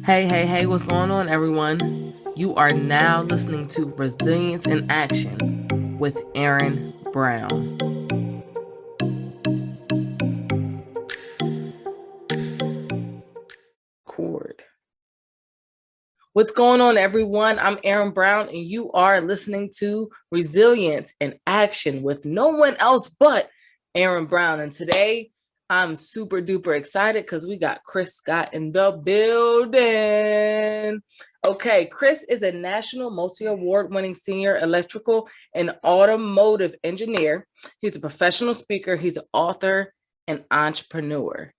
Hey, what's going on, everyone? You are now listening to Resilience in Action with Erin Brown. Chord. What's going on, everyone? I'm Erin Brown, and you are listening to Resilience in Action with no one else but Erin Brown. And today, I'm super duper excited because we got Chris Scott in the building. Okay, Chris is a national multi-award winning senior electrical and automotive engineer. He's a professional speaker, he's an author and entrepreneur.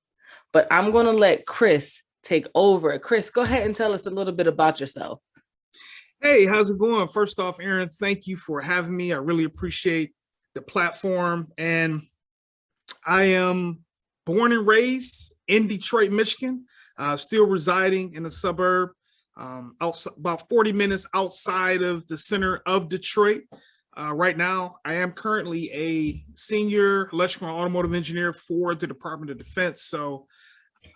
But I'm going to let Chris take over. Chris, go ahead and tell us a little bit about yourself. Hey, how's it going? First off, Erin, thank you for having me. I really appreciate the platform. And I am born and raised in Detroit, Michigan, still residing in a suburb about 40 minutes outside of the center of Detroit. Right now, I am currently a senior electrical and automotive engineer for the Department of Defense. So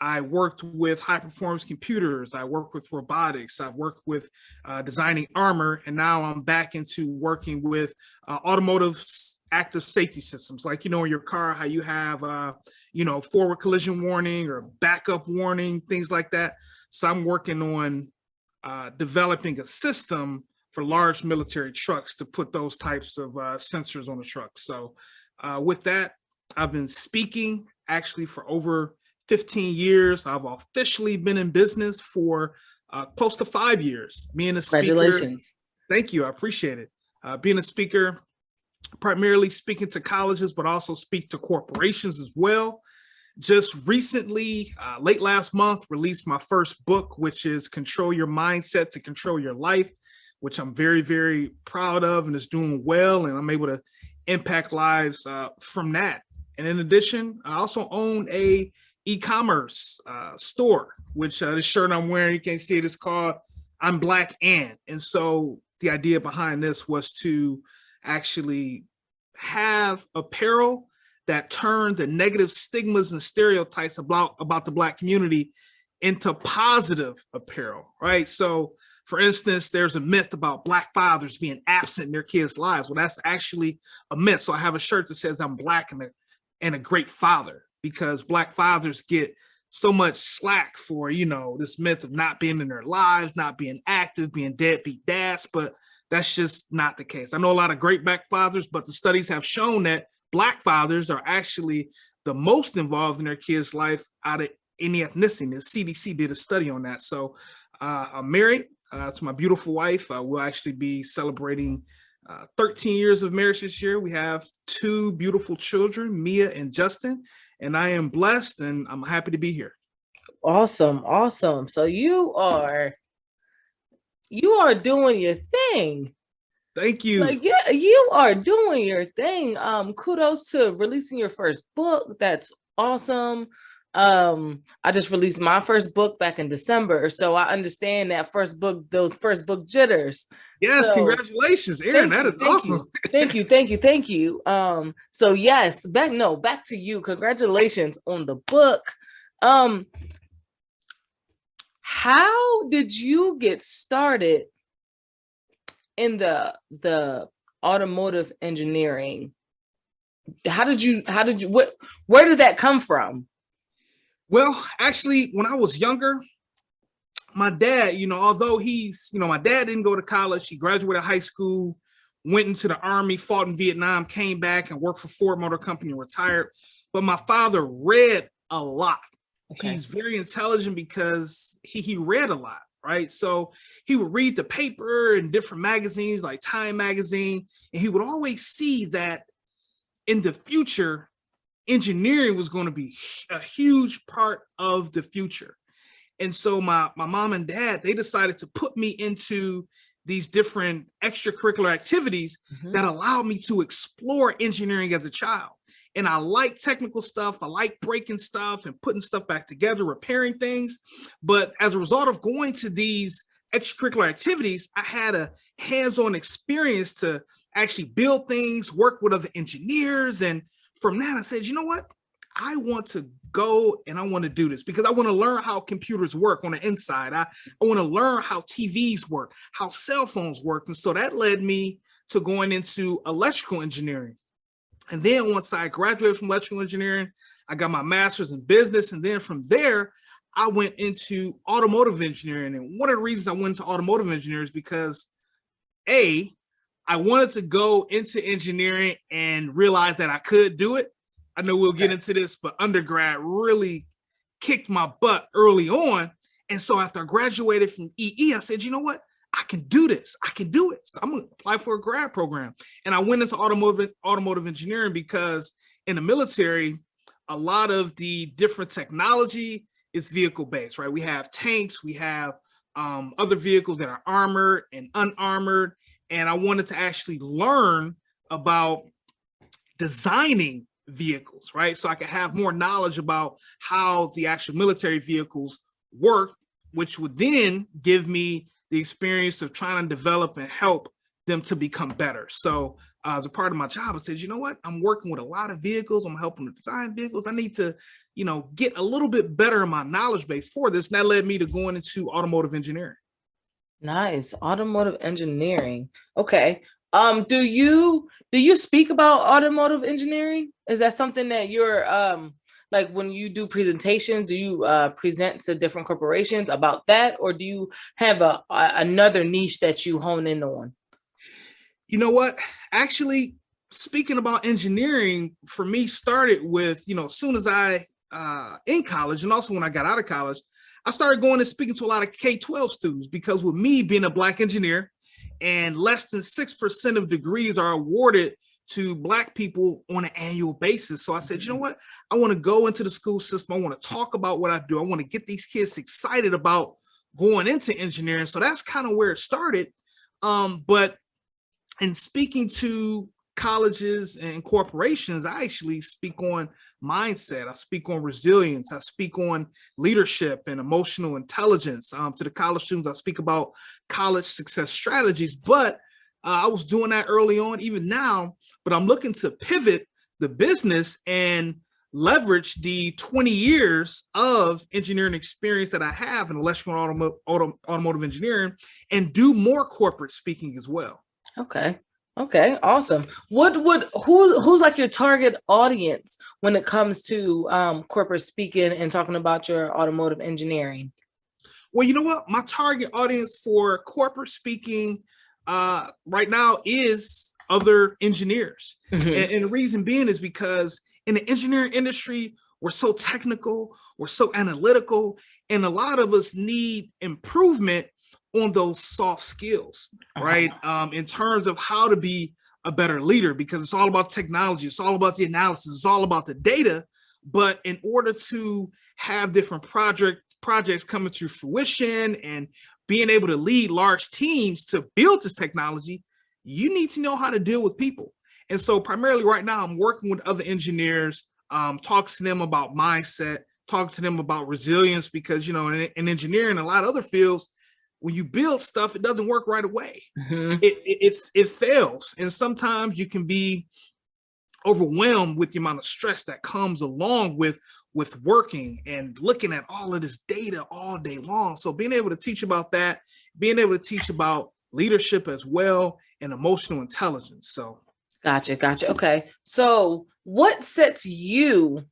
I worked with high performance computers. I worked with robotics. I've worked with designing armor. And now I'm back into working with automotive active safety systems. Like, in your car, how you have, forward collision warning or backup warning, things like that. So I'm working on developing a system for large military trucks to put those types of sensors on the truck. So with that, I've been speaking actually for over 15 years. I've officially been in business for close to 5 years. Being a speaker. Congratulations. Thank you. I appreciate it. Being a speaker, primarily speaking to colleges, but also speak to corporations as well. Just recently, late last month, released my first book, which is Control Your Mindset to Control Your Life, which I'm very, very proud of and is doing well. And I'm able to impact lives from that. And in addition, I also own a e-commerce store, which the shirt I'm wearing, you can't see it, is called I'm Black and so the idea behind this was to actually have apparel that turned the negative stigmas and stereotypes about the Black community into positive apparel, right? So for instance, there's a myth about Black fathers being absent in their kids' lives. Well, that's actually a myth. So I have a shirt that says I'm Black and a great father, because Black fathers get so much slack for, this myth of not being in their lives, not being active, being deadbeat dads, but that's just not the case. I know a lot of great Black fathers, but the studies have shown that Black fathers are actually the most involved in their kids' life out of any ethnicity. The CDC did a study on that. So I'm married to my beautiful wife. We'll actually be celebrating 13 years of marriage this year. We have 2 beautiful children, Mia and Justin, and I am blessed and I'm happy to be here. Awesome. So you are doing your thing. Thank you. Like, yeah, you are doing your thing. Kudos to releasing your first book. That's awesome. I just released my first book back in December, so I understand that those first book jitters. Yes, so, congratulations, Erin. That is awesome. Thank you. So yes, back to you. Congratulations on the book. How did you get started in the automotive engineering? Where did that come from? Well, actually, when I was younger, my dad, although my dad didn't go to college, he graduated high school, went into the Army, fought in Vietnam, came back and worked for Ford Motor Company and retired. But my father read a lot. Okay. He's very intelligent because he read a lot, right? So he would read the paper and different magazines like Time magazine, and he would always see that in the future, engineering was going to be a huge part of the future. And so my mom and dad, they decided to put me into these different extracurricular activities that allowed me to explore engineering as a child. And I like technical stuff. I like breaking stuff and putting stuff back together, repairing things. But as a result of going to these extracurricular activities, I had a hands-on experience to actually build things, work with other engineers. And from that, I said, you know what? I want to go and I want to do this because I want to learn how computers work on the inside. I want to learn how TVs work, how cell phones work. And so that led me to going into electrical engineering. And then once I graduated from electrical engineering, I got my master's in business. And then from there, I went into automotive engineering. And one of the reasons I went into automotive engineering is because I wanted to go into engineering and realize that I could do it. I know we'll get into this, but undergrad really kicked my butt early on. And so after I graduated from EE, I said, you know what? I can do this. I can do it. So I'm going to apply for a grad program. And I went into automotive engineering because in the military, a lot of the different technology is vehicle based, right? We have tanks, we have other vehicles that are armored and unarmored. And I wanted to actually learn about designing vehicles, right? So I could have more knowledge about how the actual military vehicles work, which would then give me the experience of trying to develop and help them to become better. So as a part of my job, I said, you know what? I'm working with a lot of vehicles. I'm helping to design vehicles. I need to, get a little bit better in my knowledge base for this. And that led me to going into automotive engineering. Nice. Automotive engineering. Okay. Do you speak about automotive engineering? Is that something that you're like when you do presentations, do you present to different corporations about that, or do you have another niche that you hone in on? You know what? Actually, speaking about engineering for me started with, as soon as I in college, and also when I got out of college, I started going and speaking to a lot of K-12 students, because with me being a Black engineer and less than 6% of degrees are awarded to Black people on an annual basis. So I said, you know what? I want to go into the school system. I want to talk about what I do. I want to get these kids excited about going into engineering. So that's kind of where it started. But in speaking to colleges and corporations, I actually speak on mindset. I speak on resilience. I speak on leadership and emotional intelligence. To the college students, I speak about college success strategies. But I was doing that early on, even now, but I'm looking to pivot the business and leverage the 20 years of engineering experience that I have in electrical and automotive engineering and do more corporate speaking as well. Okay, awesome. Who's like your target audience when it comes to corporate speaking and talking about your automotive engineering? Well, you know what? My target audience for corporate speaking right now is other engineers. Mm-hmm. And the reason being is because in the engineering industry, we're so technical, we're so analytical, and a lot of us need improvement on those soft skills, right? In terms of how to be a better leader, because it's all about technology. It's all about the analysis. It's all about the data. But in order to have different projects coming to fruition and being able to lead large teams to build this technology, you need to know how to deal with people. And so primarily right now, I'm working with other engineers, talking to them about mindset, talking to them about resilience, because, in engineering, a lot of other fields, when you build stuff, it doesn't work right away. Mm-hmm. It fails. And sometimes you can be overwhelmed with the amount of stress that comes along with working and looking at all of this data all day long. So being able to teach about that, being able to teach about leadership as well, and emotional intelligence. So Gotcha. Okay. So what sets you,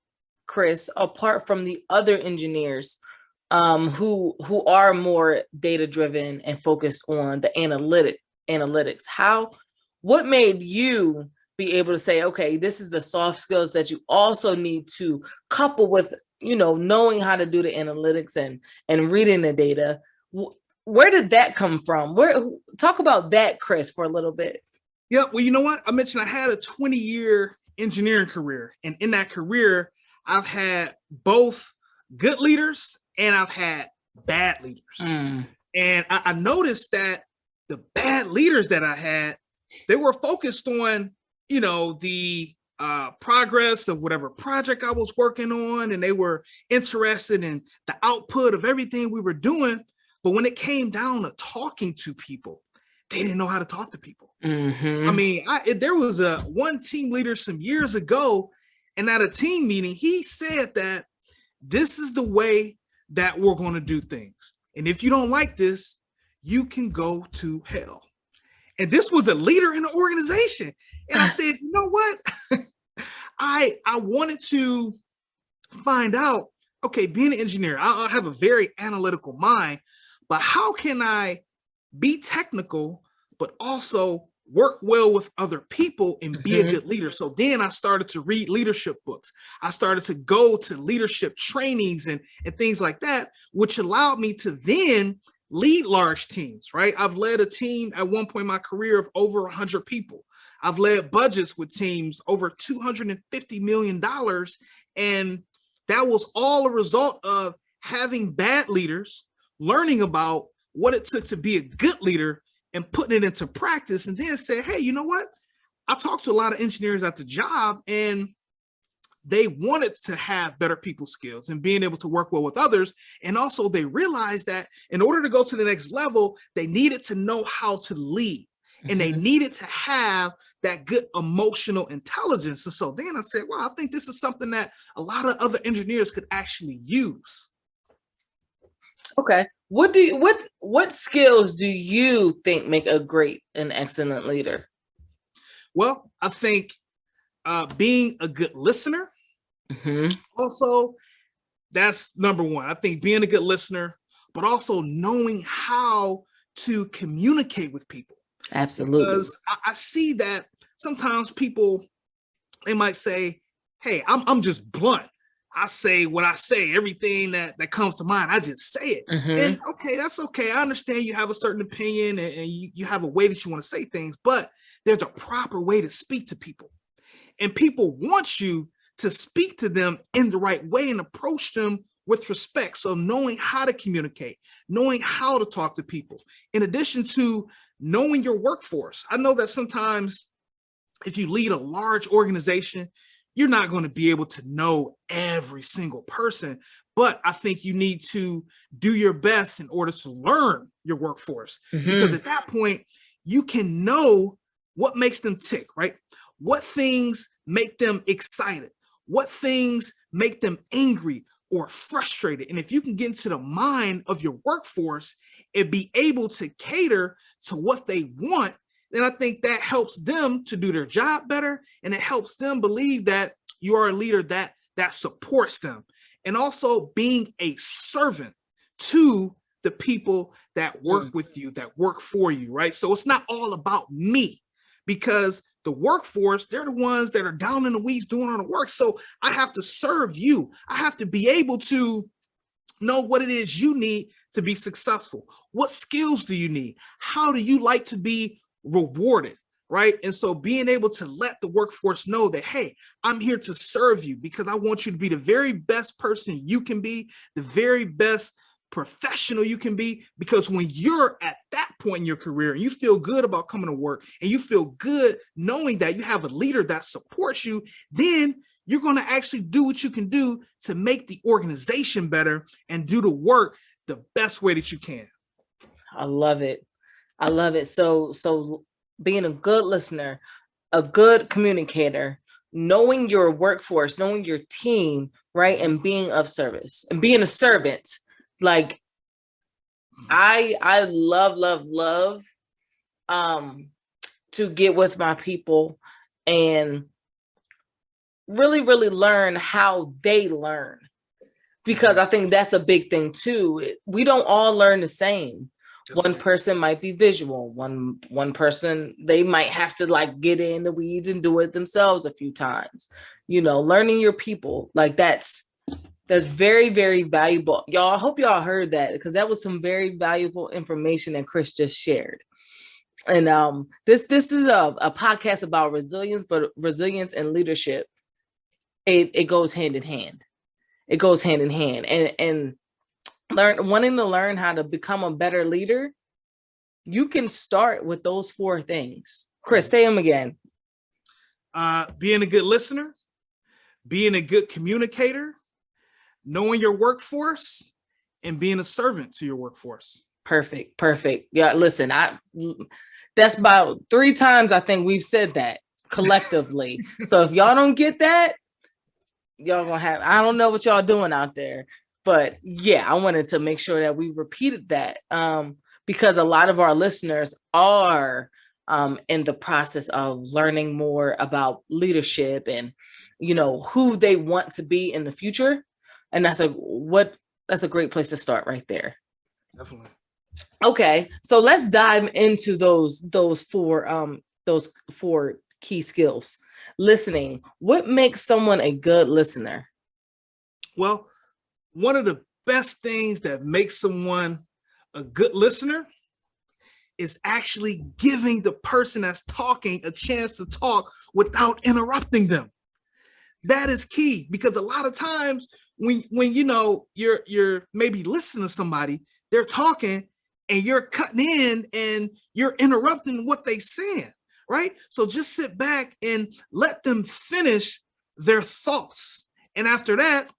Chris, apart from the other engineers who are more data driven and focused on the analytics? What made you be able to say, okay, this is the soft skills that you also need to couple with, knowing how to do the analytics and reading the data? Where did that come from? Talk about that, Chris, for a little bit. Yeah, well, you know what? I mentioned I had a 20-year engineering career. And in that career, I've had both good leaders and I've had bad leaders. And I noticed that the bad leaders that I had, they were focused on, the progress of whatever project I was working on. And they were interested in the output of everything we were doing. But when it came down to talking to people, they didn't know how to talk to people. Mm-hmm. I mean, there was one team leader some years ago, And at a team meeting, he said that this is the way that we're going to do things. And if you don't like this, you can go to hell. And this was a leader in the organization. And I said, you know what? I wanted to find out, okay, being an engineer, I have a very analytical mind, but how can I be technical, but also work well with other people and be a good leader? So then I started to read leadership books. I started to go to leadership trainings and things like that, which allowed me to then lead large teams, right? I've led a team at one point in my career of over 100 people. I've led budgets with teams over $250 million. And that was all a result of having bad leaders, learning about what it took to be a good leader and putting it into practice, and then say, hey, you know what? I talked to a lot of engineers at the job, and they wanted to have better people skills and being able to work well with others. And also they realized that in order to go to the next level, they needed to know how to lead. And they needed to have that good emotional intelligence. And so then I said, well, I think this is something that a lot of other engineers could actually use. Okay. What skills do you think make a great and excellent leader? Well, I think being a good listener. Also, that's number one. I think being a good listener, but also knowing how to communicate with people. Absolutely. Because I see that sometimes people, they might say, hey, I'm just blunt. I say what I say, everything that comes to mind, I just say it. And okay, that's okay. I understand you have a certain opinion and you have a way that you want to say things, but there's a proper way to speak to people. And people want you to speak to them in the right way and approach them with respect. So knowing how to communicate, knowing how to talk to people, in addition to knowing your workforce. I know that sometimes if you lead a large organization, you're not going to be able to know every single person, but I think you need to do your best in order to learn your workforce, because at that point, you can know what makes them tick, right? What things make them excited? What things make them angry or frustrated? And if you can get into the mind of your workforce and be able to cater to what they want, then I think that helps them to do their job better. And it helps them believe that you are a leader that supports them. And also being a servant to the people that work with you, that work for you, right? So it's not all about me, because the workforce, they're the ones that are down in the weeds doing all the work. So I have to serve you. I have to be able to know what it is you need to be successful. What skills do you need? How do you like to be rewarded, right? And so being able to let the workforce know that, hey, I'm here to serve you because I want you to be the very best person you can be, the very best professional you can be, because when you're at that point in your career and you feel good about coming to work and you feel good knowing that you have a leader that supports you, then you're going to actually do what you can do to make the organization better and do the work the best way that you can. I love it. I love it. So being a good listener, a good communicator, knowing your workforce, knowing your team, right? And being of service and being a servant. Like I love to get with my people and really learn how they learn, because I think that's a big thing too. We don't all learn the same. One person might be visual. One person, they might have to like get in the weeds and do it themselves a few times. You know, learning your people, like that's very, very valuable. Y'all, I hope y'all heard that, because that was some very valuable information that Chris just shared. And this is a podcast about resilience, but resilience and leadership, it goes hand in hand. It goes hand in hand. And wanting to learn how to become a better leader, you can start with those 4 things. Chris, say them again. Being a good listener, being a good communicator, knowing your workforce, and being a servant to your workforce. Perfect. Yeah, listen, that's about 3 times I think we've said that collectively. So if y'all don't get that, y'all gonna have, I don't know what y'all doing out there, but yeah, I wanted to make sure that we repeated that, because a lot of our listeners are in the process of learning more about leadership and, who they want to be in the future. And that's a great place to start right there. Definitely. Okay, so let's dive into those four key skills. Listening. What makes someone a good listener? Well, one of the best things that makes someone a good listener is actually giving the person that's talking a chance to talk without interrupting them. That is key, because a lot of times when you're maybe listening to somebody, they're talking and you're cutting in and you're interrupting what they're saying, right? So just sit back and let them finish their thoughts. And after that,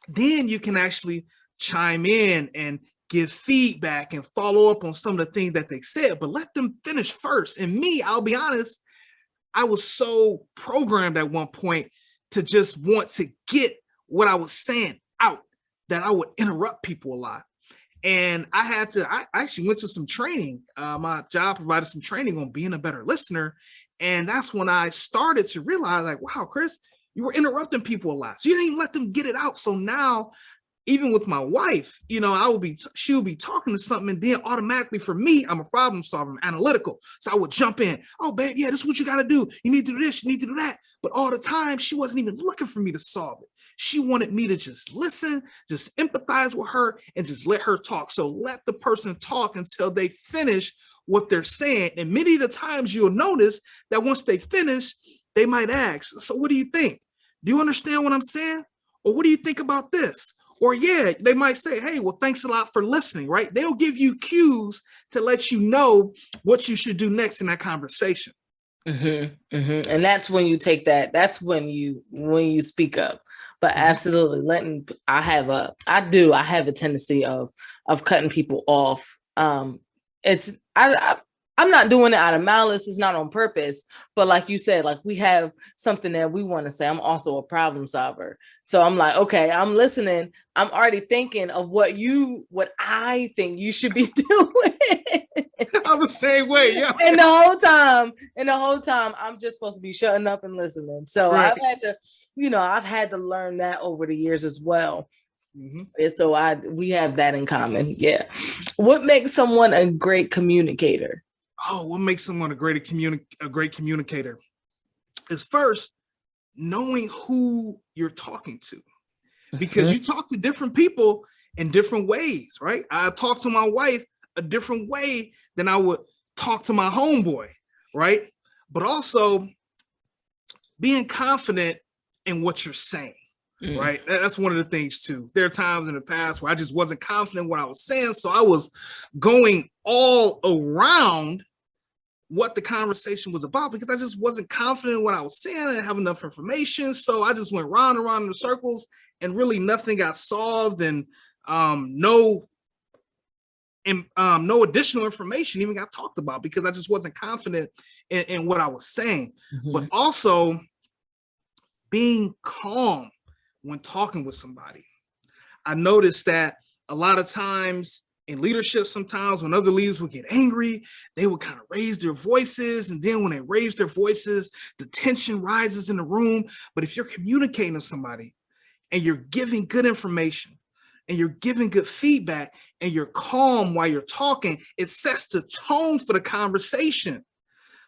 then you can actually chime in and give feedback and follow up on some of the things that they said, but let them finish first. And me, I'll be honest, I was so programmed at one point to just want to get what I was saying out that I would interrupt people a lot. And I actually went to some training. My job provided some training on being a better listener. And that's when I started to realize, like, wow, Chris, you were interrupting people a lot. So you didn't even let them get it out. So now, even with my wife, she would be talking to something, and then automatically for me, I'm a problem solver, I'm analytical. So I would jump in. Oh, babe, yeah, this is what you got to do. You need to do this, you need to do that. But all the time, she wasn't even looking for me to solve it. She wanted me to just listen, just empathize with her, and just let her talk. So let the person talk until they finish what they're saying. And many of the times you'll notice that once they finish, they might ask, so what do you think? Do you understand what I'm saying? Or what do you think about this? Or yeah, they might say, hey, well, thanks a lot for listening, right? They'll give you cues to let you know what you should do next in that conversation. Mm-hmm, mm-hmm. And that's when you take that. That's when you speak up. But absolutely, I have a tendency of cutting people off. It's I'm not doing it out of malice. It's not on purpose. But like you said, like we have something that we want to say. I'm also a problem solver. So I'm like, okay, I'm listening. I'm already thinking of what I think you should be doing. I'm the same way. Yeah. And the whole time, I'm just supposed to be shutting up and listening. So right. I've had to learn that over the years as well. Mm-hmm. And so we have that in common. Yeah. What makes someone a great communicator? Oh, what makes someone a great communicator is first knowing who you're talking to, because you talk to different people in different ways, right? I talk to my wife a different way than I would talk to my homeboy, right? But also being confident in what you're saying. Right. That's one of the things too. There are times in the past where I just wasn't confident in what I was saying. So I was going all around what the conversation was about because I just wasn't confident in what I was saying. I didn't have enough information. So I just went round and round in circles and really nothing got solved, and no additional information even got talked about because I just wasn't confident in what I was saying. Mm-hmm. But also being calm when talking with somebody. I noticed that a lot of times in leadership, sometimes when other leaders would get angry, they would kind of raise their voices. And then when they raise their voices, the tension rises in the room. But if you're communicating with somebody and you're giving good information and you're giving good feedback and you're calm while you're talking, it sets the tone for the conversation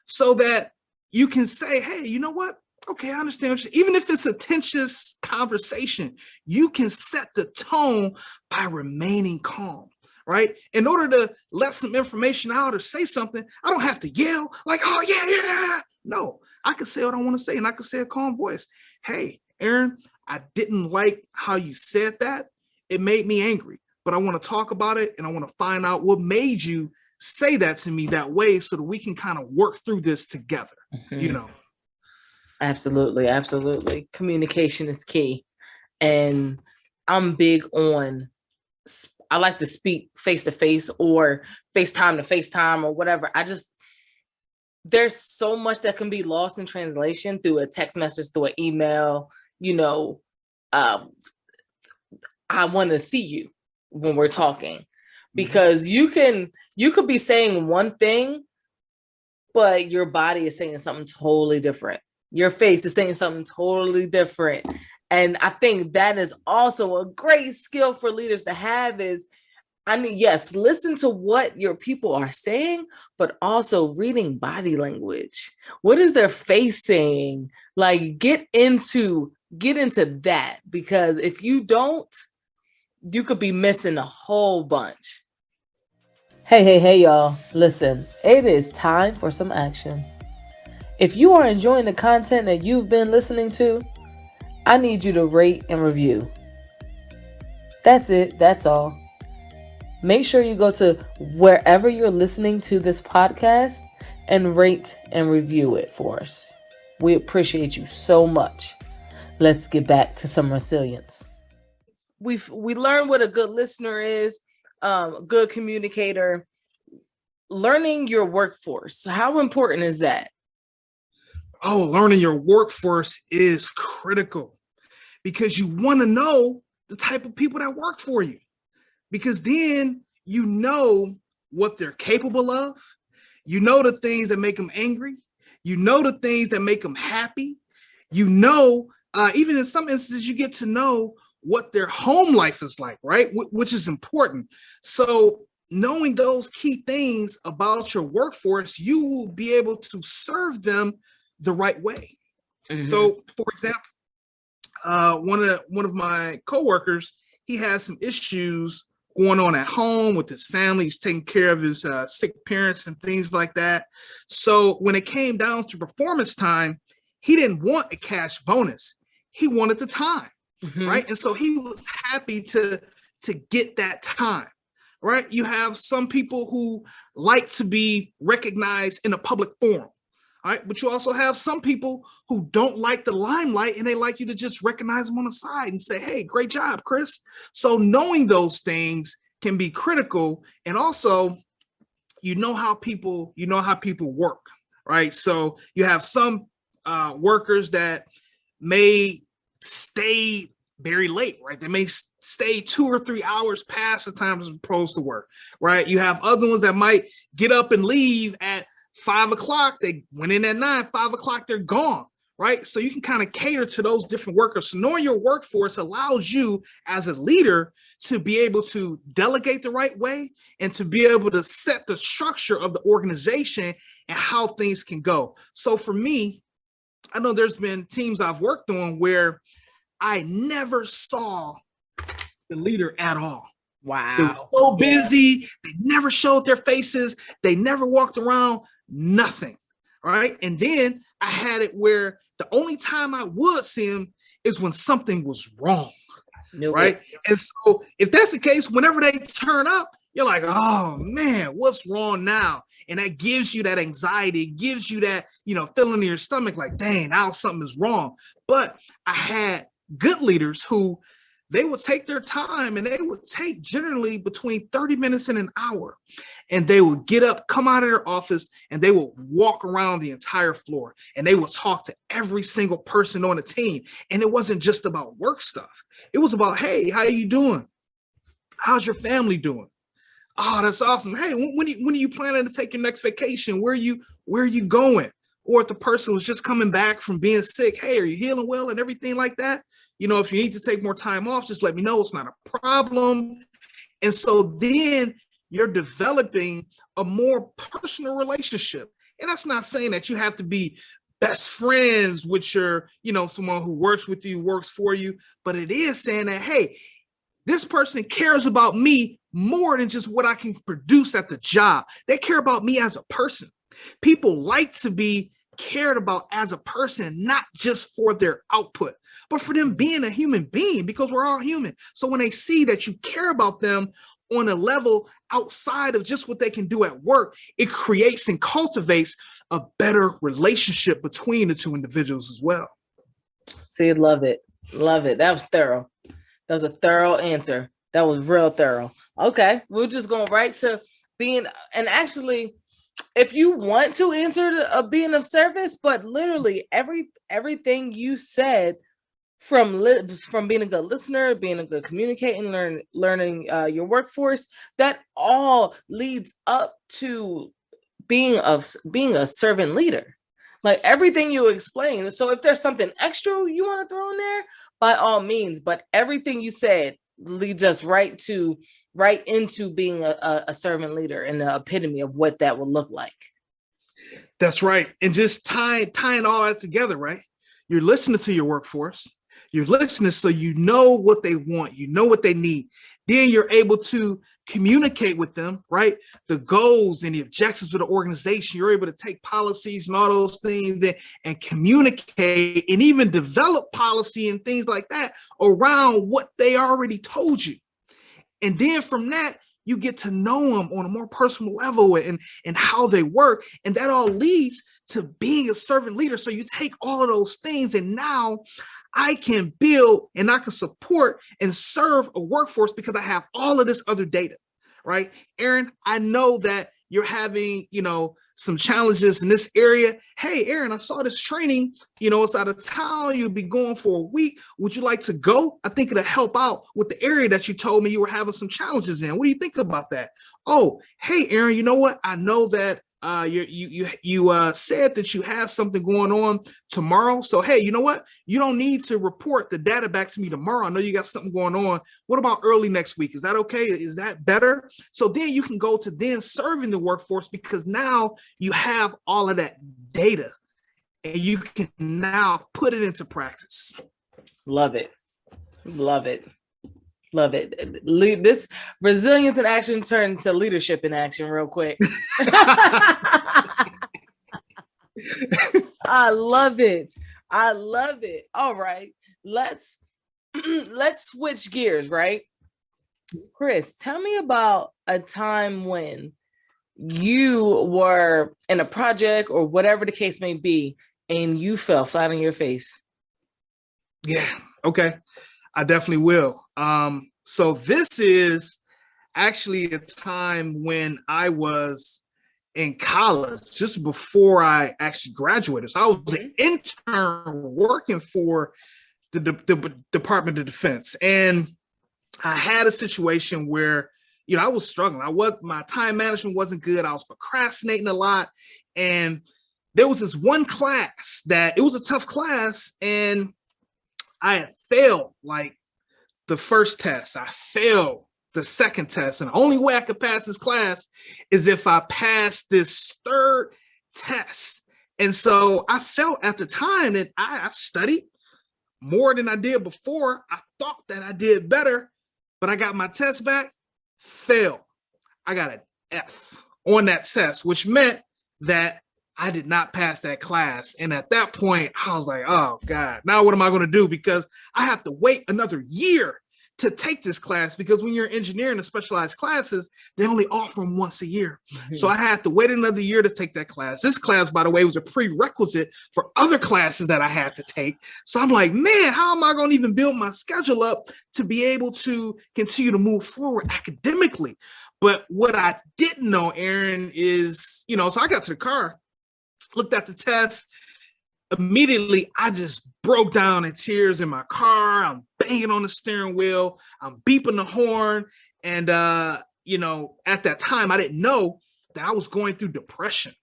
so that you can say, hey, you know what? Okay, I understand. Even if it's a tense conversation, you can set the tone by remaining calm, right? In order to let some information out or say something, I don't have to yell like, oh, yeah. No, I can say what I want to say, and I can say a calm voice. Hey, Erin, I didn't like how you said that. It made me angry, but I want to talk about it, and I want to find out what made you say that to me that way so that we can kind of work through this together, Absolutely. Communication is key. And I'm big on, I like to speak face to face or FaceTime to FaceTime or whatever. There's so much that can be lost in translation through a text message, through an email, I want to see you when we're talking, because you could be saying one thing, but your body is saying something totally different. Your face is saying something totally different. And I think that is also a great skill for leaders to have is, I mean, yes, listen to what your people are saying, but also reading body language. What is their face saying? Like get into that, because if you don't, you could be missing a whole bunch. Hey, y'all. Listen, it is time for some action. If you are enjoying the content that you've been listening to, I need you to rate and review. That's it. That's all. Make sure you go to wherever you're listening to this podcast and rate and review it for us. We appreciate you so much. Let's get back to some resilience. We learned what a good listener is, a good communicator. Learning your workforce. How important is that? Oh, learning your workforce is critical because you want to know the type of people that work for you, because then you know what they're capable of. You know the things that make them angry. You know the things that make them happy. You know, even in some instances, you get to know what their home life is like, right? Which is important. So knowing those key things about your workforce, you will be able to serve them the right way. Mm-hmm. So, for example, one of my coworkers, he has some issues going on at home with his family. He's taking care of his sick parents and things like that. So when it came down to performance time, he didn't want a cash bonus. He wanted the time, right? And so he was happy to get that time, right? You have some people who like to be recognized in a public forum. All right, but you also have some people who don't like the limelight and they like you to just recognize them on the side and say, hey, great job, Chris. So knowing those things can be critical. And also, you know how people work, right? So you have some workers that may stay very late, right? They may stay 2 or 3 hours past the time they're supposed to work, right? You have other ones that might get up and leave at 5 o'clock. They went in at 9, 5 o'clock, they're gone, right? So you can kind of cater to those different workers. So knowing your workforce allows you as a leader to be able to delegate the right way and to be able to set the structure of the organization and how things can go. So for me, I know there's been teams I've worked on where I never saw the leader at all. Wow. They were so busy. They never showed their faces. They never walked around, nothing. Right. And then I had it where the only time I would see them is when something was wrong. Right. And so if that's the case, whenever they turn up, you're like, oh, man, what's wrong now? And that gives you that anxiety. It gives you that, feeling in your stomach like, dang, now something is wrong. But I had good leaders who they would take their time and they would take generally between 30 minutes and an hour. And they would get up, come out of their office, and they would walk around the entire floor. And they would talk to every single person on the team. And it wasn't just about work stuff. It was about, hey, how you doing? How's your family doing? Oh, that's awesome. Hey, when are you planning to take your next vacation? Where are you going? Or if the person was just coming back from being sick, hey, are you healing well and everything like that? If you need to take more time off, just let me know. It's not a problem. And so then you're developing a more personal relationship. And that's not saying that you have to be best friends with your, someone who works with you, works for you, but it is saying that, hey, this person cares about me more than just what I can produce at the job. They care about me as a person. People like to be cared about as a person, not just for their output, but for them being a human being, because we're all human. So when they see that you care about them on a level outside of just what they can do at work, it creates and cultivates a better relationship between the two individuals as well. See, love it. Love it. That was thorough. That was a thorough answer. That was real thorough. Okay. We're just going right to being, and actually, if you want to answer being of service, but literally everything you said from being a good listener, being a good communicator, and learning your workforce, that all leads up to being a servant leader. Like everything you explain. So if there's something extra you want to throw in there, by all means. But everything you said leads us right into being a servant leader and the epitome of what that would look like. That's right. And just tying all that together, right? You're listening to your workforce. You're listening so you know what they want, you know what they need. Then you're able to communicate with them, right? The goals and the objectives of the organization. You're able to take policies and all those things and communicate and even develop policy and things like that around what they already told you. And then from that, you get to know them on a more personal level and how they work. And that all leads to being a servant leader. So you take all of those things and now I can build and I can support and serve a workforce because I have all of this other data, right? Erin, I know that you're having, some challenges in this area. Hey, Erin, I saw this training, it's out of town. You'll be going for a week. Would you like to go? I think it'll help out with the area that you told me you were having some challenges in. What do you think about that? Oh, hey, Erin, you know what? I know that you said that you have something going on tomorrow. So, hey, you know what? You don't need to report the data back to me tomorrow. I know you got something going on. What about early next week? Is that okay? Is that better? So then you can go to then serving the workforce because now you have all of that data and you can now put it into practice. Love it. Love it. Love it. This resilience in action turned to leadership in action real quick. I love it. I love it. All right. Let's switch gears, right? Chris, tell me about a time when you were in a project or whatever the case may be, and you fell flat on your face. Yeah. Okay. I definitely will. So this is actually a time when I was in college, just before I actually graduated. So I was an intern working for the Department of Defense. And I had a situation where, I was struggling. My time management wasn't good. I was procrastinating a lot. And there was this one class that it was a tough class. And I had failed like the first test. I failed the second test. And the only way I could pass this class is if I passed this third test. And so I felt at the time that I studied more than I did before. I thought that I did better, but I got my test back, failed. I got an F on that test, which meant that I did not pass that class. And at that point, I was like, oh God, now what am I going to do? Because I have to wait another year to take this class, because when you're engineering the specialized classes, they only offer them once a year. Mm-hmm. So I had to wait another year to take that class. This class, by the way, was a prerequisite for other classes that I had to take. So I'm like, man, how am I going to even build my schedule up to be able to continue to move forward academically? But what I didn't know, Erin, is, so I got to the car, looked at the test. Immediately, I just broke down in tears in my car. I'm banging on the steering wheel. I'm beeping the horn. And, at that time, I didn't know that I was going through depression.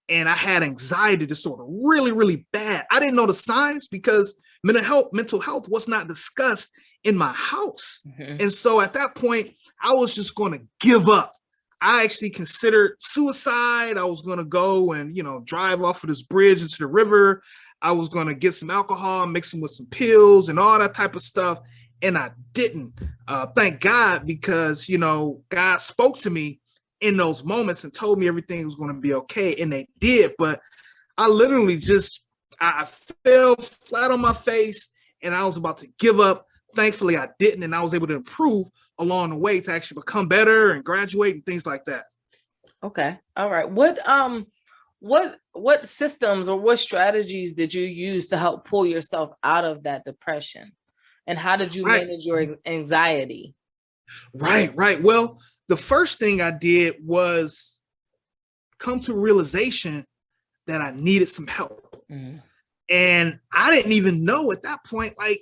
And I had anxiety disorder, really, really bad. I didn't know the signs because mental health was not discussed in my house. Mm-hmm. And so at that point, I was just going to give up. I actually considered suicide. I was going to go and, drive off of this bridge into the river. I was going to get some alcohol, mix them with some pills and all that type of stuff. And I didn't. Thank God, because, God spoke to me in those moments and told me everything was going to be okay. And they did. But I literally I fell flat on my face and I was about to give up. Thankfully, I didn't. And I was able to improve along the way to actually become better and graduate and things like that. Okay. All right. What systems or what strategies did you use to help pull yourself out of that depression? And how did you manage your anxiety? Right. Well, the first thing I did was come to a realization that I needed some help. Mm-hmm. And I didn't even know at that point, like,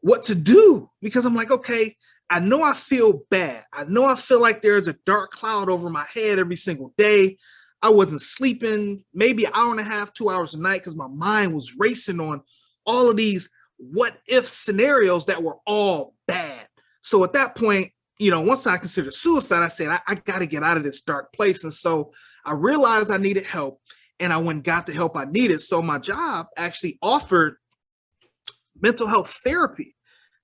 what to do, because I'm like, okay, I know I feel bad. I know I feel like there's a dark cloud over my head every single day. I wasn't sleeping maybe an hour and a half, 2 hours a night, because my mind was racing on all of these what if scenarios that were all bad. So at that point, once I considered suicide, I said, I got to get out of this dark place. And so I realized I needed help, and I went and got the help I needed. So my job actually offered mental health therapy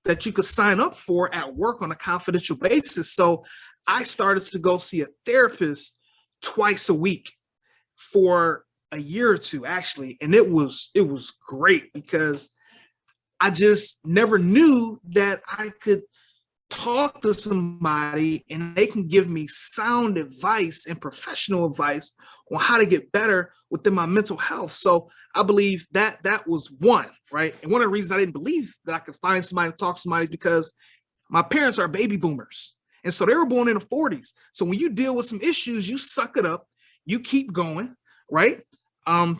that you could sign up for at work on a confidential basis. So I started to go see a therapist twice a week for a year or two, actually. And it was great, because I just never knew that I could talk to somebody and they can give me sound advice and professional advice on how to get better within my mental health. So I believe that was one, right? And one of the reasons I didn't believe that I could find somebody to talk to somebody is because my parents are baby boomers. And so they were born in the 40s. So when you deal with some issues, you suck it up, you keep going, right?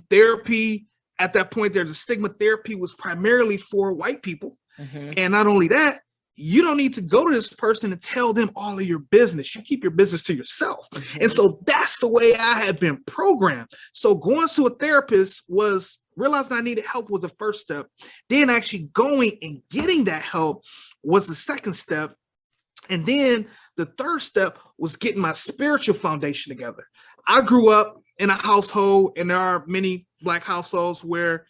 Therapy, at that point, there's a stigma. Therapy was primarily for white people. Mm-hmm. And not only that, you don't need to go to this person and tell them all of your business. You keep your business to yourself. Mm-hmm. And so that's the way I had been programmed. So going to a therapist was realizing I needed help was the first step. Then actually going and getting that help was the second step. And then the third step was getting my spiritual foundation together. I grew up in a household, and there are many Black households where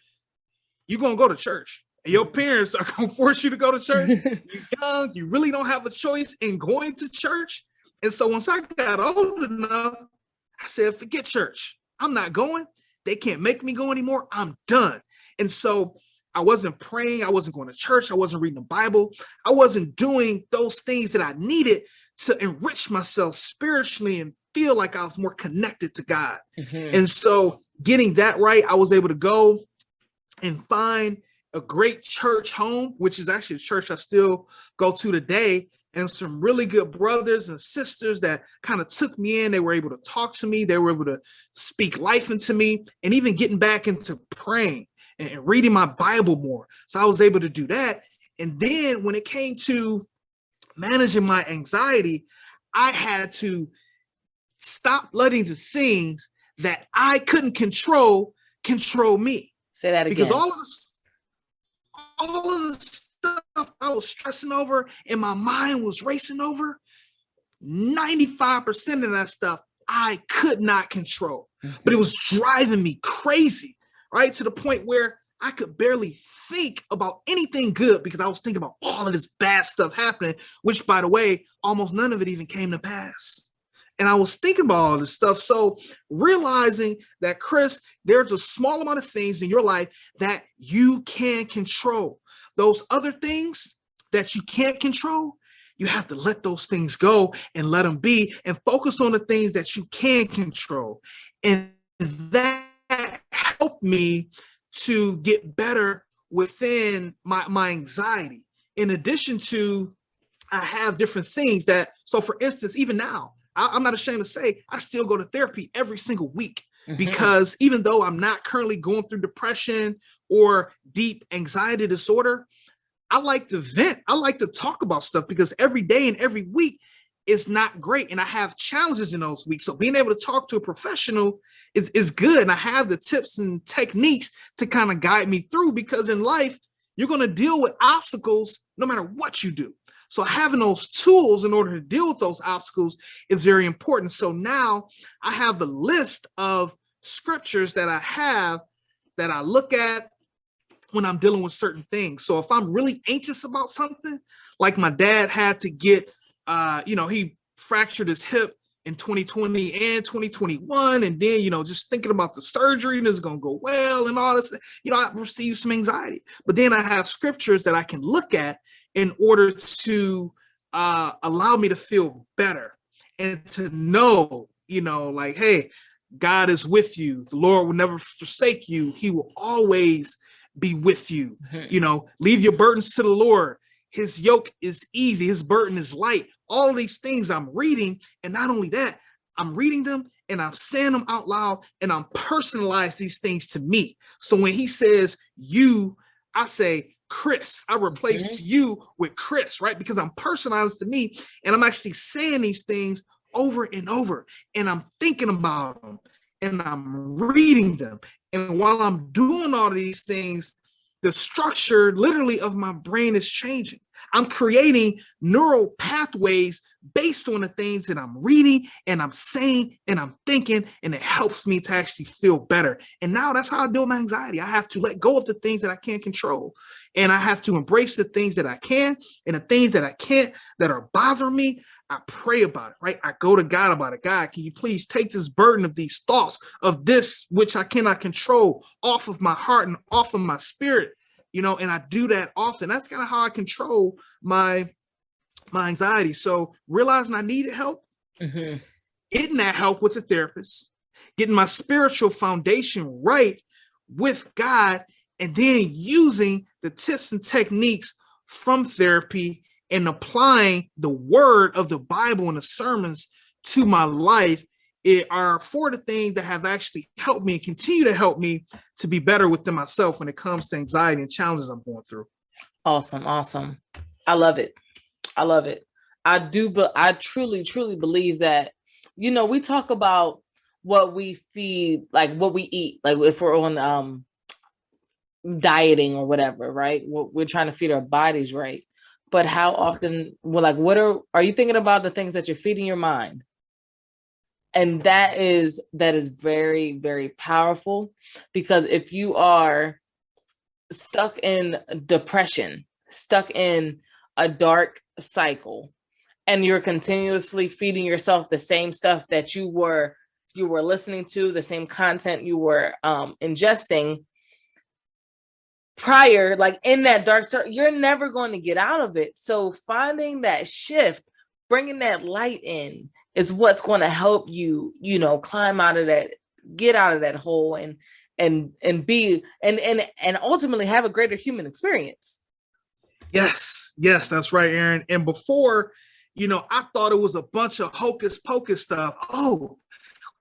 you're going to go to church. And your parents are going to force you to go to church. You're young. You really don't have a choice in going to church. And so once I got old enough, I said, forget church. I'm not going. They can't make me go anymore. I'm done. And so I wasn't praying. I wasn't going to church. I wasn't reading the Bible. I wasn't doing those things that I needed to enrich myself spiritually and feel like I was more connected to God. Mm-hmm. And so getting that right, I was able to go and find a great church home, which is actually a church I still go to today, and some really good brothers and sisters that kind of took me in. They were able to talk to me. They were able to speak life into me, and even getting back into praying and reading my Bible more. So I was able to do that. And then when it came to managing my anxiety, I had to stop letting the things that I couldn't control me. Say that again. Because all of the stuff I was stressing over and my mind was racing over, 95% of that stuff I could not control. Mm-hmm. But it was driving me crazy, right? To the point where I could barely think about anything good because I was thinking about all of this bad stuff happening, which, by the way, almost none of it even came to pass. And I was thinking about all this stuff. So realizing that, Chris, there's a small amount of things in your life that you can control. Those other things that you can't control, you have to let those things go and let them be and focus on the things that you can control. And that helped me to get better within my anxiety. In addition to, I have different things that, so for instance, even now, I'm not ashamed to say I still go to therapy every single week. Mm-hmm. Because even though I'm not currently going through depression or deep anxiety disorder, I like to vent. I like to talk about stuff because every day and every week is not great. And I have challenges in those weeks. So being able to talk to a professional is good. And I have the tips and techniques to kind of guide me through, because in life, you're going to deal with obstacles no matter what you do. So having those tools in order to deal with those obstacles is very important. So now I have a list of scriptures that I have that I look at when I'm dealing with certain things. So if I'm really anxious about something, like my dad had to get, he fractured his hip in 2020 and 2021. And then, just thinking about the surgery and it's going to go well and all this, I received some anxiety. But then I have scriptures that I can look at in order to allow me to feel better and to know, like, hey, God is with you. The Lord will never forsake you. He will always be with you. Mm-hmm. Leave your burdens to the Lord. His yoke is easy. His burden is light. All of these things I'm reading. And not only that, I'm reading them and I'm saying them out loud and I'm personalized these things to me. So when he says you, I say, Chris. I replace you with Chris, right? Because I'm personalized to me, and I'm actually saying these things over and over, and I'm thinking about them, and I'm reading them. And while I'm doing all of these things, the structure literally of my brain is changing. I'm creating neural pathways based on the things that I'm reading and I'm saying and I'm thinking, and it helps me to actually feel better. And now that's how I deal with my anxiety. I have to let go of the things that I can't control, and I have to embrace the things that I can, and the things that I can't that are bothering me, I pray about it, right? I go to God about it. God, can you please take this burden of these thoughts of this which I cannot control off of my heart and off of my spirit, and I do that often. That's kind of how I control my anxiety. So realizing I needed help, getting that help with a therapist, getting my spiritual foundation right with God, and then using the tips and techniques from therapy and applying the word of the Bible and the sermons to my life, it are four of the things that have actually helped me and continue to help me to be better within myself when it comes to anxiety and challenges I'm going through. Awesome. I love it. I do, but I truly believe that, we talk about what we feed, like what we eat, like if we're on dieting or whatever, right? We're trying to feed our bodies right. But how often, what are you thinking about the things that you're feeding your mind? And that is very, very powerful, because if you are stuck in depression, stuck in a dark cycle, and you're continuously feeding yourself the same stuff that you were listening to, the same content you were ingesting prior, like in that dark circle, you're never going to get out of it. So finding that shift, bringing that light in, is what's going to help you, climb out of that, get out of that hole, and be and ultimately have a greater human experience. Yes, that's right, Erin. And before, I thought it was a bunch of hocus pocus stuff. Oh,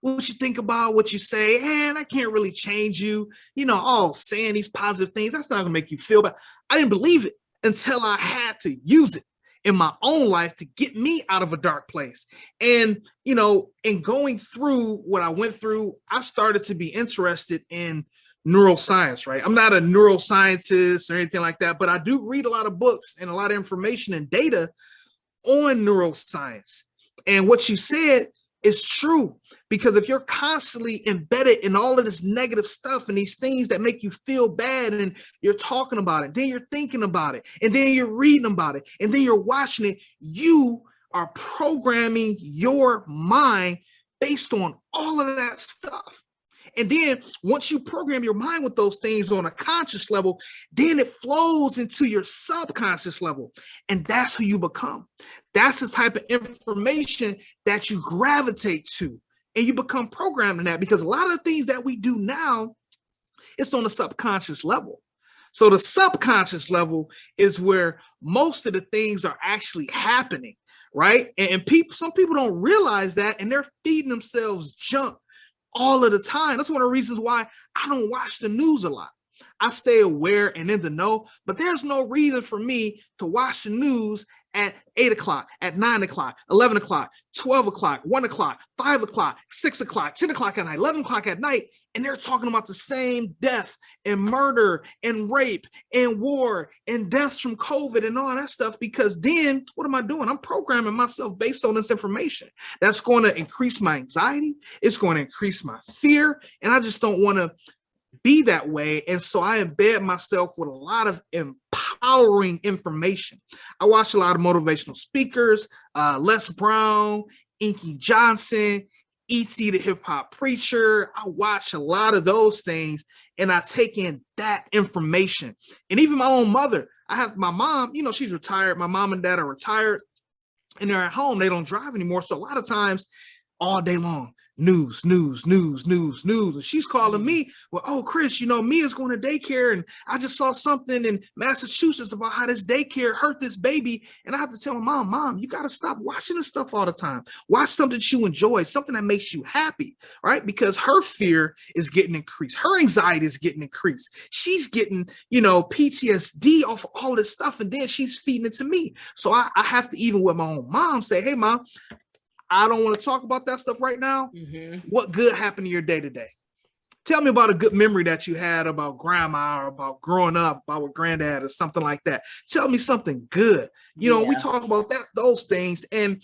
what you think about what you say, and I can't really change you, saying these positive things, that's not gonna make you feel bad. I didn't believe it until I had to use it in my own life to get me out of a dark place. And, in going through what I went through, I started to be interested in neuroscience, right? I'm not a neuroscientist or anything like that, but I do read a lot of books and a lot of information and data on neuroscience. And what you said is true, because if you're constantly embedded in all of this negative stuff and these things that make you feel bad, and you're talking about it, then you're thinking about it, and then you're reading about it, and then you're watching it, you are programming your mind based on all of that stuff. And then once you program your mind with those things on a conscious level, then it flows into your subconscious level. And that's who you become. That's the type of information that you gravitate to. And you become programmed in that, because a lot of the things that we do now, it's on the subconscious level. So the subconscious level is where most of the things are actually happening, right? And some people don't realize that, and they're feeding themselves junk all of the time. That's one of the reasons why I don't watch the news a lot. I stay aware and in the know, but there's no reason for me to watch the news at 8 o'clock, at 9 o'clock, 11 o'clock, 12 o'clock, 1 o'clock, 5 o'clock, 6 o'clock, 10 o'clock at night, 11 o'clock at night, and they're talking about the same death and murder and rape and war and deaths from COVID and all that stuff. Because then what am I doing? I'm programming myself based on this information. That's going to increase my anxiety. It's going to increase my fear. And I just don't want to be that way. And so I embed myself with a lot of empowering information. I watch a lot of motivational speakers, Les Brown, Inky Johnson, E.T. the Hip Hop Preacher. I watch a lot of those things, and I take in that information. And even my own mother, I have my mom, she's retired. My mom and dad are retired, and they're at home. They don't drive anymore. So a lot of times, all day long, news. And she's calling me, well, oh, Chris, Mia's going to daycare, and I just saw something in Massachusetts about how this daycare hurt this baby. And I have to tell my mom, you got to stop watching this stuff all the time. Watch something that you enjoy, something that makes you happy, right? Because her fear is getting increased. Her anxiety is getting increased. She's getting, PTSD off of all this stuff, and then she's feeding it to me. So I have to, even with my own mom, say, hey, Mom, I don't want to talk about that stuff right now. What good happened to your day today? Tell me about a good memory that you had about grandma, or about growing up, about with granddad, or something like that. Tell me something good. We talk about those things, and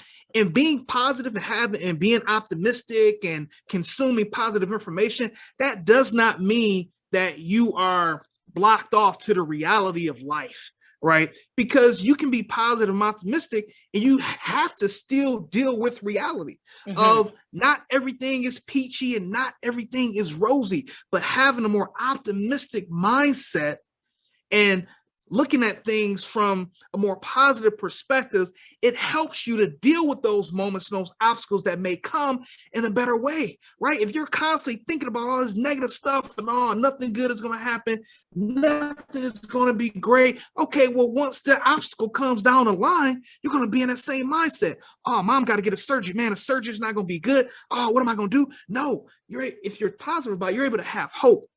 being positive and being optimistic and consuming positive information. That does not mean that you are blocked off to the reality of life. Right? Because you can be positive and optimistic, and you have to still deal with reality of not everything is peachy and not everything is rosy, but having a more optimistic mindset and looking at things from a more positive perspective, it helps you to deal with those moments and those obstacles that may come in a better way, right? If you're constantly thinking about all this negative stuff and nothing good is going to happen, nothing is going to be great. Okay, well, once the obstacle comes down the line, you're going to be in that same mindset. Oh, Mom got to get a surgery. Man, a surgery's not going to be good. Oh, what am I going to do? No, if you're positive about it, you're able to have hope.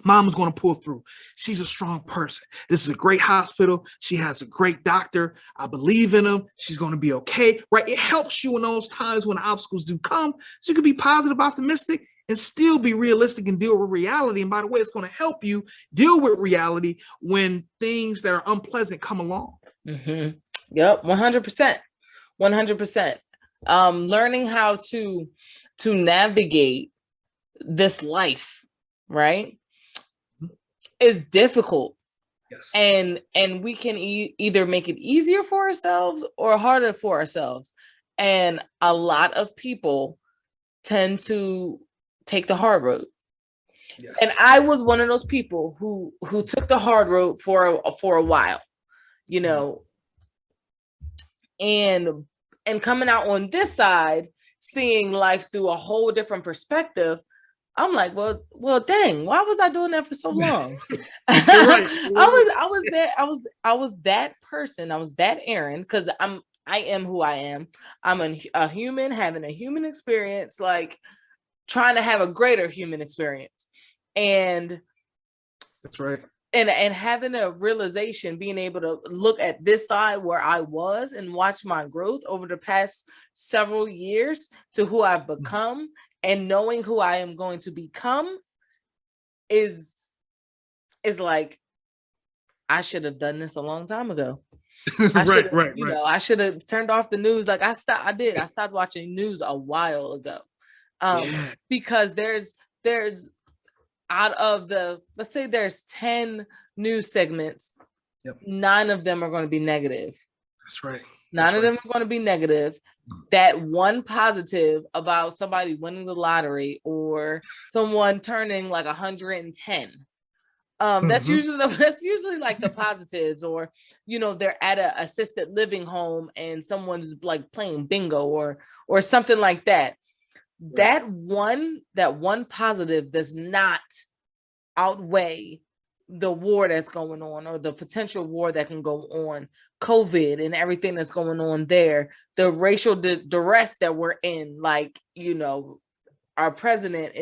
Mom is going to pull through. She's a strong person. This is a great hospital. She has a great doctor. I believe in him. She's going to be okay, right? It helps you in those times when obstacles do come. So you can be positive, optimistic, and still be realistic and deal with reality. And by the way, it's going to help you deal with reality when things that are unpleasant come along. Yep, 100%. 100%. Learning how to navigate this life, right? Is difficult. Yes. And we can either make it easier for ourselves or harder for ourselves. And a lot of people tend to take the hard road. Yes. And I was one of those people who took the hard road for a while, and coming out on this side, seeing life through a whole different perspective. I'm like, well, dang, why was I doing that for so long? Right. I was that person. I was that Erin, because I am who I am. I'm a human having a human experience, like trying to have a greater human experience. And that's right. And having a realization, being able to look at this side where I was and watch my growth over the past several years to who I've become. And knowing who I am going to become is like, I should have done this a long time ago. Right. I should have turned off the news. Like I stopped watching news a while ago. Because there's out of let's say there's 10 news segments, 9 of them are going to be negative. That's right. 9 of them are going to be negative. That one positive about somebody winning the lottery or someone turning like 110. That's usually like the positives, or they're at a assisted living home and someone's like playing bingo or something like that. Right. That one positive does not outweigh the war that's going on, or the potential war that can go on, COVID and everything that's going on there, the racial duress that we're in. Like, our president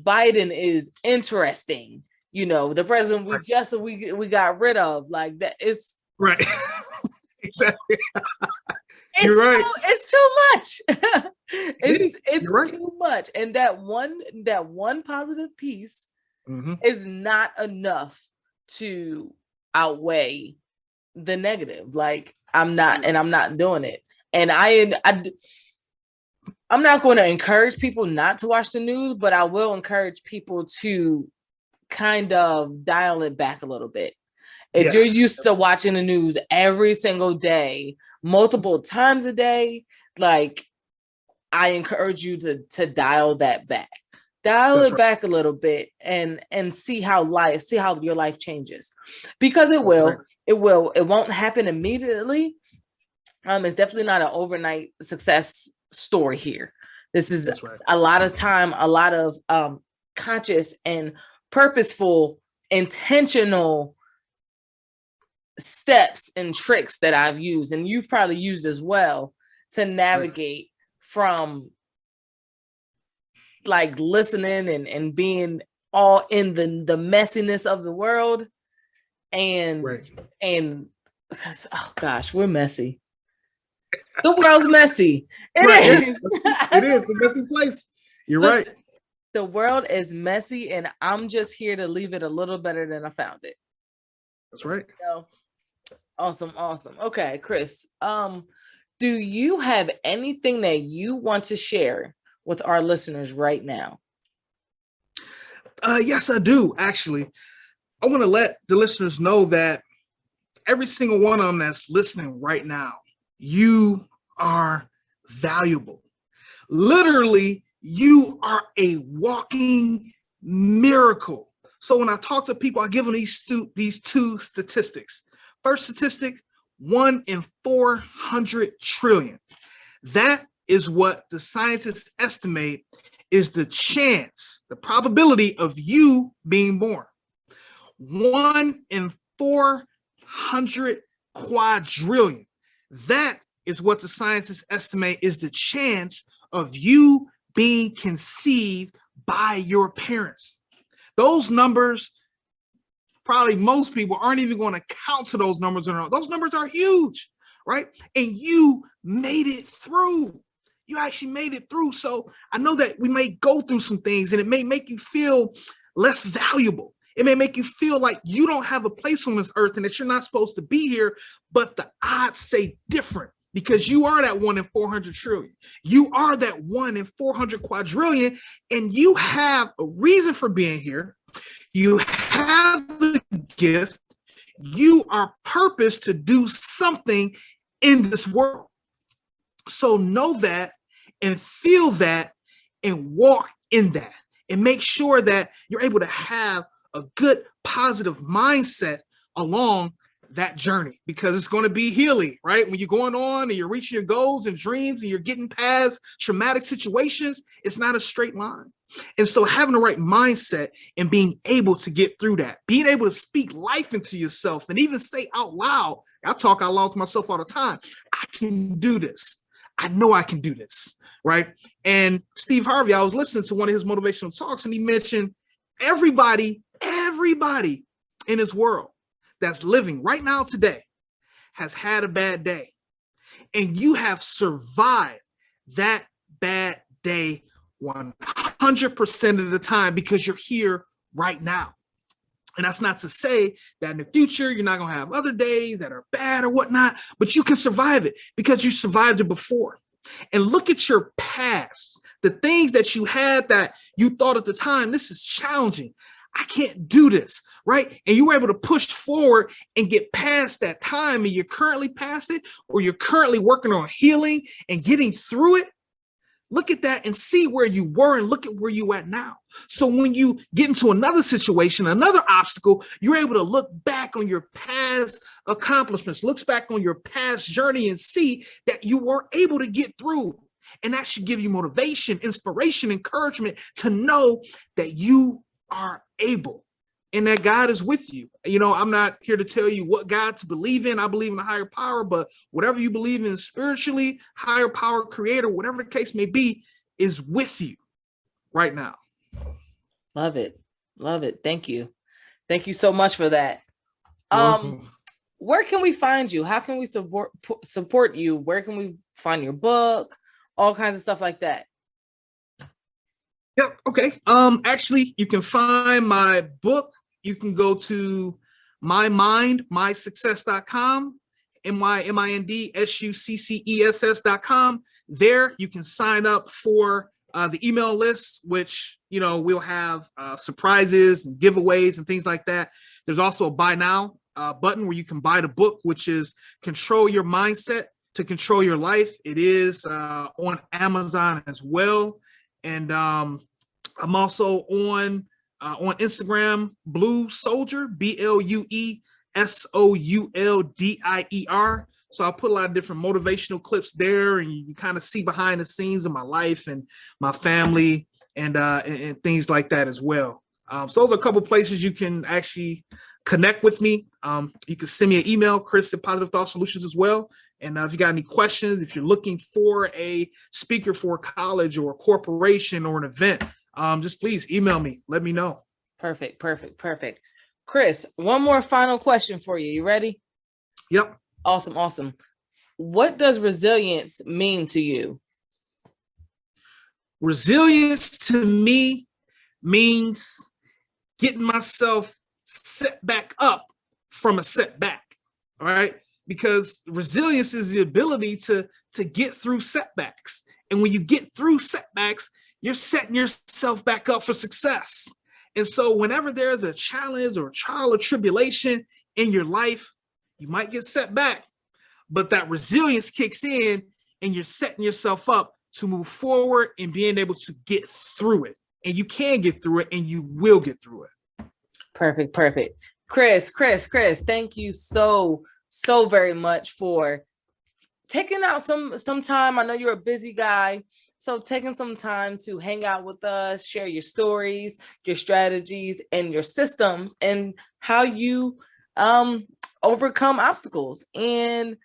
Biden is interesting. The president we got rid of, like that is right. Exactly. You're right. It's too much. It's right. too much. And that one positive piece is not enough to outweigh the negative. Like I'm not doing it. And I'm not going to encourage people not to watch the news, but I will encourage people to kind of dial it back a little bit. If you're used to watching the news every single day, multiple times a day, like I encourage you to dial that back. Back a little bit and see how your life changes, because it won't happen immediately. It's definitely not an overnight success story here. This is That's right. a lot of time, a lot of conscious and purposeful, intentional steps and tricks that I've used, and you've probably used as well, to navigate from like listening and being all in the messiness of the world, and because, oh gosh, we're messy. The world's messy. It is. It is a messy place. You're right. The world is messy, and I'm just here to leave it a little better than I found it. That's right. So, awesome. Okay, Chris. Do you have anything that you want to share with our listeners right now? Yes, I do. Actually, I want to let the listeners know that every single one of them that's listening right now, you are valuable. Literally, you are a walking miracle. So when I talk to people, I give them these two statistics. First statistic, 1 in 400 trillion. That is what the scientists estimate is the chance, the probability of you being born. 1 in 400 quadrillion. That is what the scientists estimate is the chance of you being conceived by your parents. Those numbers, probably most people aren't even going to count to those numbers. Those numbers are huge, right? And you made it through. You actually made it through. So I know that we may go through some things, and it may make you feel less valuable. It may make you feel like you don't have a place on this earth and that you're not supposed to be here, but the odds say different, because you are that 1 in 400 trillion. You are that 1 in 400 quadrillion, and you have a reason for being here. You have the gift. You are purposed to do something in this world. So know that and feel that and walk in that, and make sure that you're able to have a good, positive mindset along that journey, because it's going to be healing, right? When you're going on and you're reaching your goals and dreams and you're getting past traumatic situations, it's not a straight line. And so having the right mindset and being able to get through that, being able to speak life into yourself and even say out loud, I talk out loud to myself all the time, I can do this. I know I can do this, right? And Steve Harvey, I was listening to one of his motivational talks, and he mentioned everybody in his world that's living right now today has had a bad day. And you have survived that bad day 100% of the time, because you're here right now. And that's not to say that in the future, you're not going to have other days that are bad or whatnot, but you can survive it because you survived it before. And look at your past, the things that you had that you thought at the time, this is challenging. I can't do this, right? And you were able to push forward and get past that time, and you're currently past it, or you're currently working on healing and getting through it. Look at that and see where you were and look at where you at now. So when you get into another situation, another obstacle, you're able to look back on your past accomplishments, look back on your past journey and see that you were able to get through. And that should give you motivation, inspiration, encouragement to know that you are able and that God is with you. You know, I'm not here to tell you what God to believe in. I believe in a higher power, but whatever you believe in spiritually, higher power, creator, whatever the case may be, is with you right now. Love it. Love it. Thank you. Thank you so much for that. Where can we find you? How can we support you? Where can we find your book? All kinds of stuff like that. Yep. Okay. Actually, you can find my book. You can go to mysuccess.com, MYMINDSUCCESS.com. There you can sign up for the email list, which, you know, we'll have surprises and giveaways and things like that. There's also a buy now button where you can buy the book, which is Control Your Mindset to Control Your Life. It is on Amazon as well. And I'm also on Instagram, Blue Soldier, BLUE SOULDIER. So I put a lot of different motivational clips there, and you kind of see behind the scenes of my life and my family and things like that as well. So those are a couple places you can actually connect with me. You can send me an email, Chris at Positive Thought Solutions as well. And if you got any questions, if you're looking for a speaker for a college or a corporation or an event, just please email me. Let me know. Perfect. Chris, one more final question for you. You ready? Yep. Awesome. What does resilience mean to you? Resilience to me means getting myself set back up from a setback. All right. Because resilience is the ability to get through setbacks. And when you get through setbacks, you're setting yourself back up for success. And so whenever there's a challenge or trial or tribulation in your life, you might get set back, but that resilience kicks in and you're setting yourself up to move forward and being able to get through it. And you can get through it, and you will get through it. Perfect. Chris, thank you so very much for taking out some time. I know you're a busy guy, so taking some time to hang out with us, share your stories, your strategies, and your systems, and how you overcome obstacles, and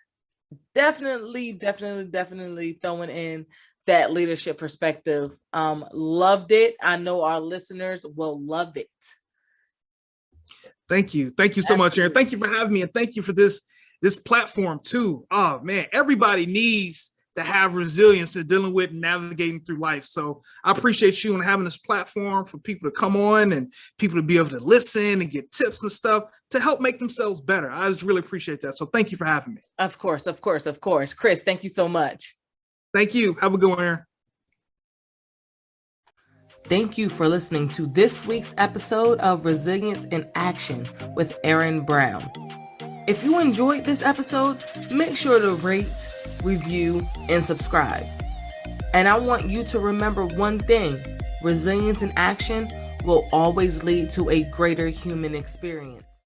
definitely throwing in that leadership perspective. Loved it. I know our listeners will love it. Thank you so much, Erin. Thank you for having me, and thank you for this platform too. Oh man, everybody needs to have resilience in dealing with and navigating through life. So I appreciate you and having this platform for people to come on and people to be able to listen and get tips and stuff to help make themselves better. I just really appreciate that. So thank you for having me. Of course. Chris, thank you so much. Thank you. Have a good one, Erin. Thank you for listening to this week's episode of Resilience in Action with Erin Brown. If you enjoyed this episode, make sure to rate, review, and subscribe. And I want you to remember one thing: resilience in action will always lead to a greater human experience.